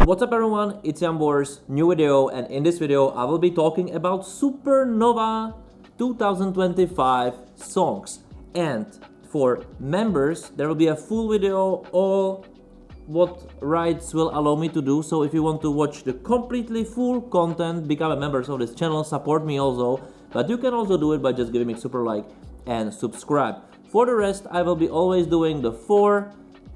What's up everyone, it's Boris, new video, and in this video I will be talking about Supernova 2025 songs. And for members there will be a full video, all what rights will allow me to do. So if you want to watch the completely full content, become a member of this channel, support me also. But you can also do it by just giving me a super like and subscribe. For the rest, I will be always doing the 4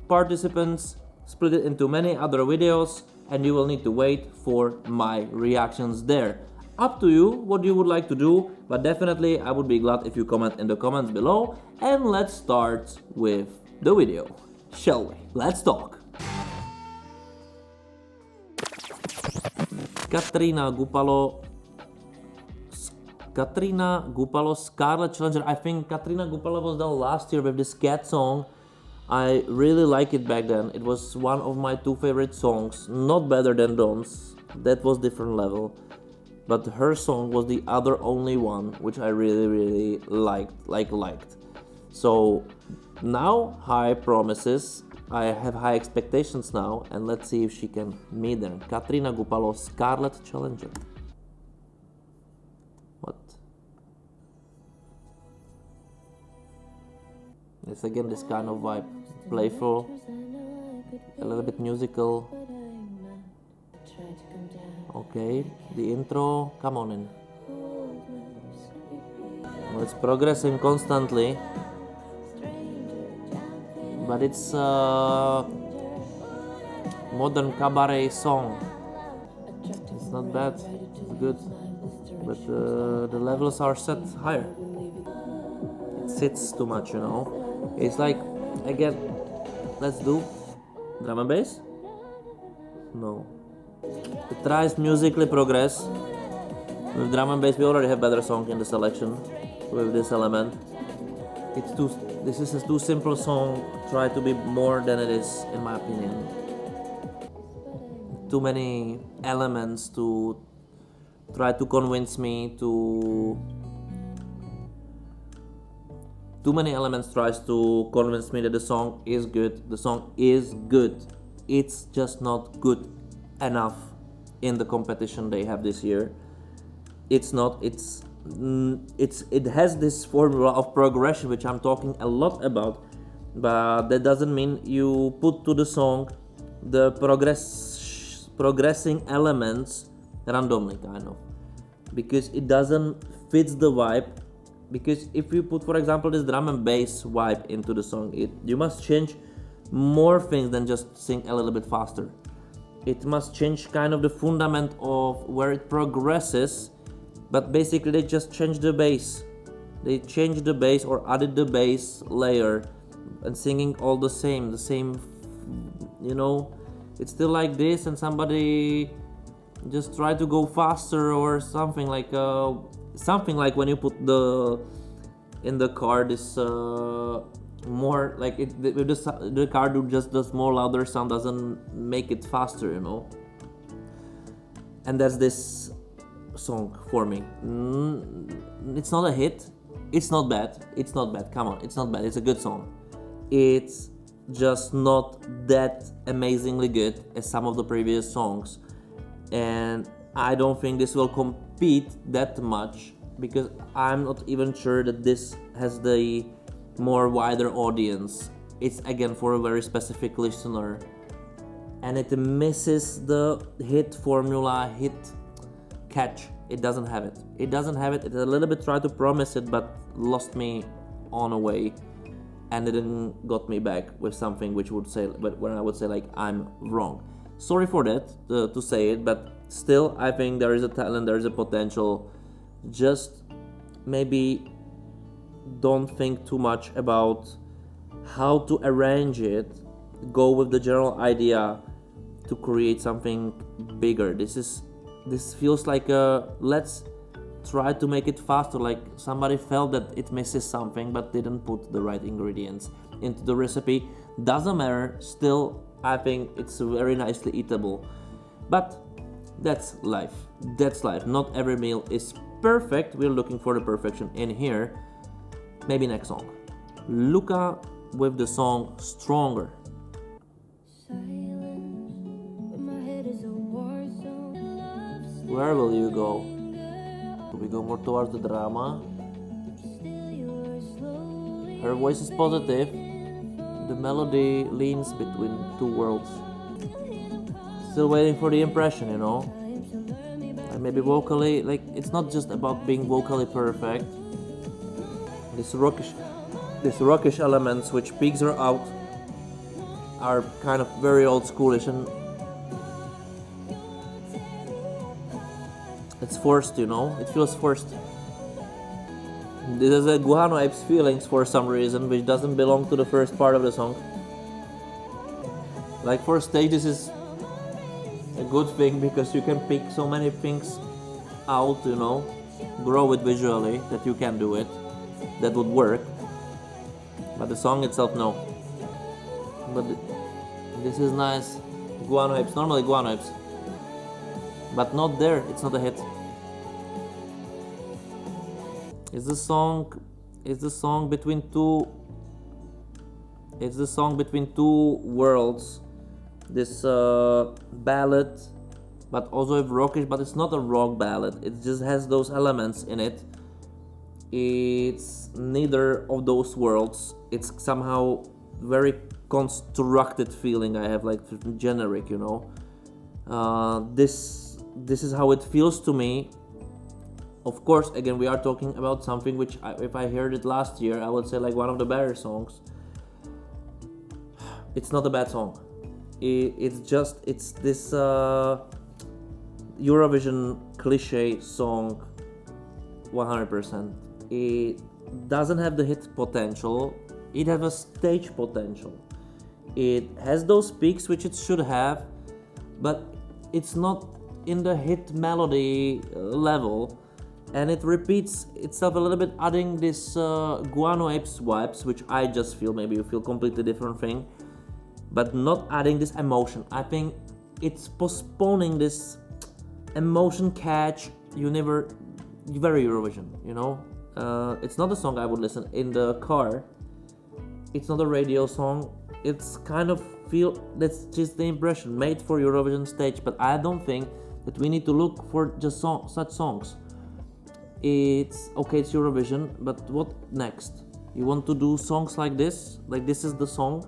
participants, split it into many other videos, and you will need to wait for my reactions there. Up to you what you would like to do, but definitely I would be glad if you comment in the comments below. And let's start with the video, shall we? Let's talk. Katrina Gupalo, Scarlet Challenger. I think Katrina Gupalo was done last year with this cat song. I really liked it back then. It was one of my 2 favorite songs. Not better than Don's. That was different level. But her song was the other only one which I really liked. So now high promises. I have high expectations now, and let's see if she can meet them. Katrina Gupalo, Scarlet Challenger. What? It's again this kind of vibe. Playful, a little bit musical. Okay, the intro, come on in. Well, it's progressing constantly, but it's a modern cabaret song. It's not bad, it's good, but the levels are set higher. It sits too much, you know. It's like, again, let's do drum and bass? No. It tries musically progress. With drum and bass we already have better song in the selection with this element. This is a too simple song, try to be more than it is in my opinion. Too many elements to try to convince me to... Too many elements tries to convince me that the song is good. The song is good. It's just not good enough in the competition they have this year. It's not. It has this formula of progression which I'm talking a lot about, but that doesn't mean you put to the song the progressing elements randomly, kind of, because it doesn't fit the vibe. Because if you put, for example, this drum and bass vibe into the song, you must change more things than just sing a little bit faster. It must change kind of the fundament of where it progresses, but basically they just change the bass. They changed the bass or added the bass layer and singing all the same, you know, it's still like this, and somebody just try to go faster or something like when you put in the car this more like the car do just does more louder sound, doesn't make it faster, you know. And that's this song for me. It's not a hit. It's not bad. Come on, it's not bad. It's a good song. It's just not that amazingly good as some of the previous songs, and I don't think this will compete that much, because I'm not even sure that this has the more wider audience. It's again for a very specific listener, and it misses the hit formula, hit catch. It doesn't have it. It a little bit tried to promise it, but lost me on a way, and it didn't got me back with something which would say, but when I would say like I'm wrong. Sorry for that to say it, but still I think there is a talent, there is a potential. Just maybe don't think too much about how to arrange it. Go with the general idea to create something bigger. This feels like let's try to make it faster, like somebody felt that it misses something but didn't put the right ingredients into the recipe. Doesn't matter, still I think it's very nicely eatable. But that's life. Not every meal is perfect. We're looking for the perfection in here. Maybe next song. Luka with the song Stronger. Where will you go? We go more towards the drama. Her voice is positive. The melody leans between two worlds. Still waiting for the impression, you know. And maybe vocally, like, it's not just about being vocally perfect. These rockish elements which peaks her out are kind of very old schoolish, and it's forced, you know. It feels forced. This is a Guano Apes feelings for some reason, which doesn't belong to the first part of the song. Like for stage, this is a good thing because you can pick so many things out, you know, grow it visually, that you can do it, that would work. But the song itself, no. But this is nice. Guano Apes, normally Guano Apes. But not there, it's not a hit. It's the song between two worlds. This ballad, but also rockish, but it's not a rock ballad. It just has those elements in it. It's neither of those worlds. It's somehow very constructed feeling I have, like generic, you know. This is how it feels to me. Of course, again, we are talking about something which, if I heard it last year, I would say like one of the better songs. It's not a bad song. It's this Eurovision cliche song, 100%. It doesn't have the hit potential. It has a stage potential. It has those peaks which it should have, but it's not in the hit melody level. And it repeats itself a little bit, adding this Guano Apes vibes, which I just feel, maybe you feel completely different thing, but not adding this emotion. I think it's postponing this emotion catch. Very Eurovision, you know. It's not a song I would listen in the car. It's not a radio song. It's kind of that's just the impression made for Eurovision stage. But I don't think that we need to look for just such songs. It's okay, it's Eurovision, but what next? You want to do songs like this is the song,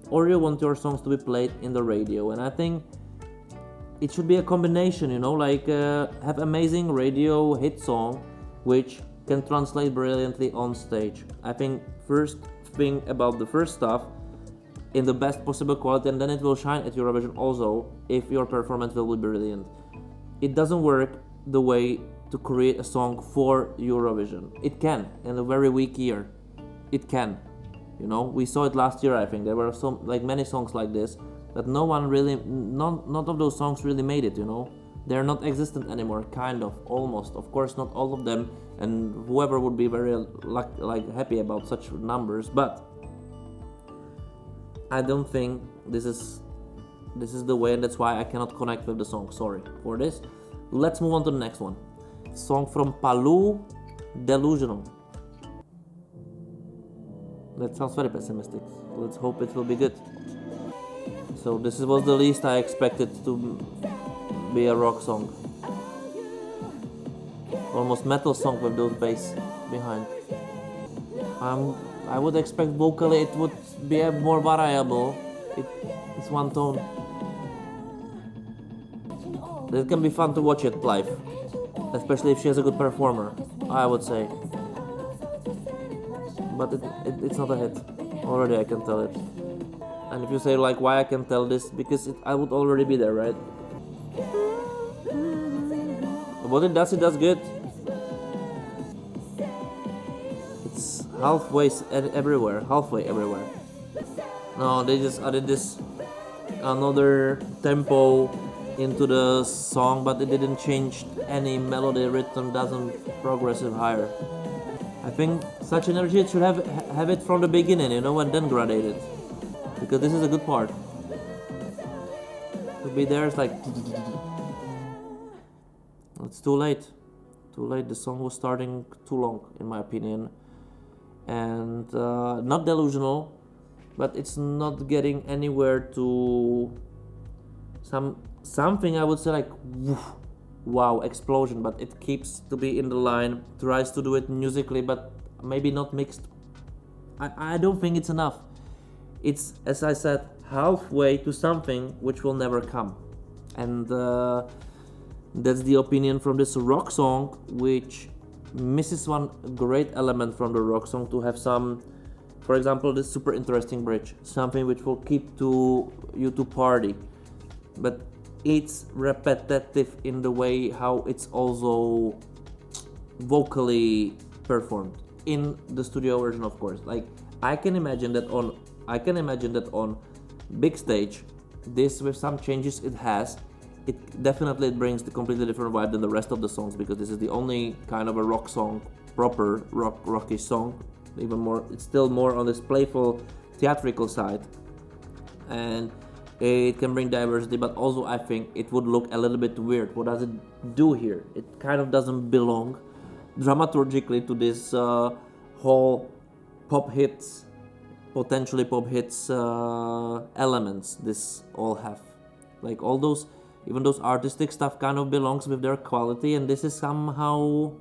or you want your songs to be played in the radio? And I think it should be a combination, you know, like have amazing radio hit song which can translate brilliantly on stage. I think first thing about the first stuff in the best possible quality, and then it will shine at Eurovision also if your performance will be brilliant. It doesn't work the way to create a song for Eurovision. It can, in a very weak year. It can. You know, we saw it last year, I think. There were many songs like this, but none of those songs really made it, you know. They're not existent anymore, kind of, almost. Of course, not all of them, and whoever would be very happy about such numbers, but I don't think this is the way, and that's why I cannot connect with the song. Sorry for this. Let's move on to the next one. Song from Palu, Delusional. That sounds very pessimistic. Let's hope it will be good. So this was the least I expected to be a rock song. Almost metal song with those bass behind. I would expect vocally it would be more variable. It's one tone. It can be fun to watch it live, especially if she has a good performer, I would say. But it's not a hit. Already I can tell it. And if you say like why I can tell this, because I would already be there, right? What it does good. It's halfway everywhere. No, they just added this another tempo into the song, but it didn't change any melody, rhythm, doesn't progressive higher. I think such energy it should have it from the beginning, you know, and then gradate it, because this is a good part. To be there, it's like it's too late. The song was starting too long, in my opinion, and not delusional, but it's not getting anywhere to something I would say like woof, wow explosion, but it keeps to be in the line, tries to do it musically, but maybe not mixed. I don't think it's enough. It's, as I said, halfway to something which will never come. And that's the opinion from this rock song, which misses one great element from the rock song, to have some, for example, this super interesting bridge, something which will keep you to party. But it's repetitive in the way how it's also vocally performed in the studio version, of course. Like I can imagine that on big stage, this, with some changes it definitely brings the completely different vibe than the rest of the songs, because this is the only kind of a rock song, proper rockish song. Even more, it's still more on this playful theatrical side, and it can bring diversity, but also I think it would look a little bit weird. What does it do here? It kind of doesn't belong dramaturgically to this whole pop hits, potentially pop hits elements this all have. Like all those, even those artistic stuff kind of belongs with their quality, and this is somehow,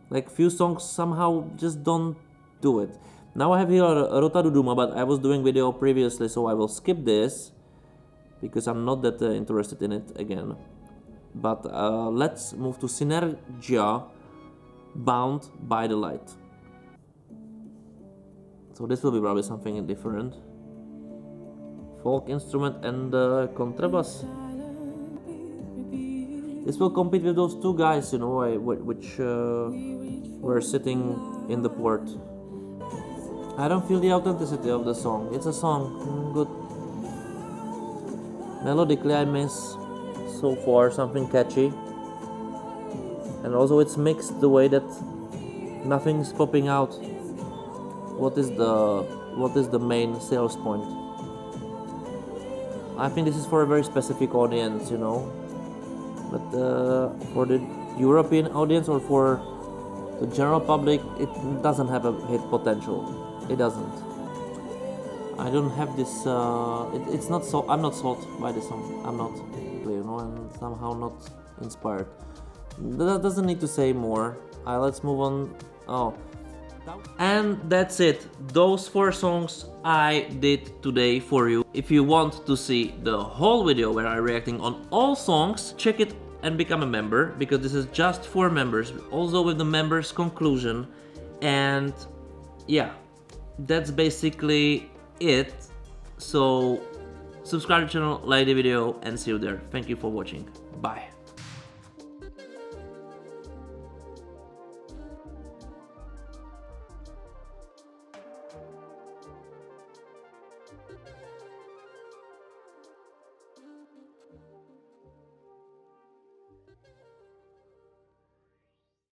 like few songs somehow just don't do it. Now I have here Rota do Duma, but I was doing video previously, so I will skip this because I'm not that interested in it again. But let's move to Sinergia, Bound by the Light. So this will be probably something different. Folk instrument and contrabass. This will compete with those two guys, you know, which were sitting in the port. I don't feel the authenticity of the song. It's a song, good. Melodically I miss so far something catchy. And also it's mixed the way that nothing's popping out. What is the main sales point? I think this is for a very specific audience, you know. But for the European audience or for the general public, it doesn't have a hit potential. It doesn't. I don't have this. It's not so. I'm not sold by this song. I'm not, you know, and somehow not inspired. That doesn't need to say more. Let's move on. Oh, and that's it. Those 4 songs I did today for you. If you want to see the whole video where I'm reacting on all songs, check it and become a member, because this is just for members, also with the members conclusion. And yeah, that's basically it. So subscribe to the channel, like the video, and see you there. Thank you for watching. Bye.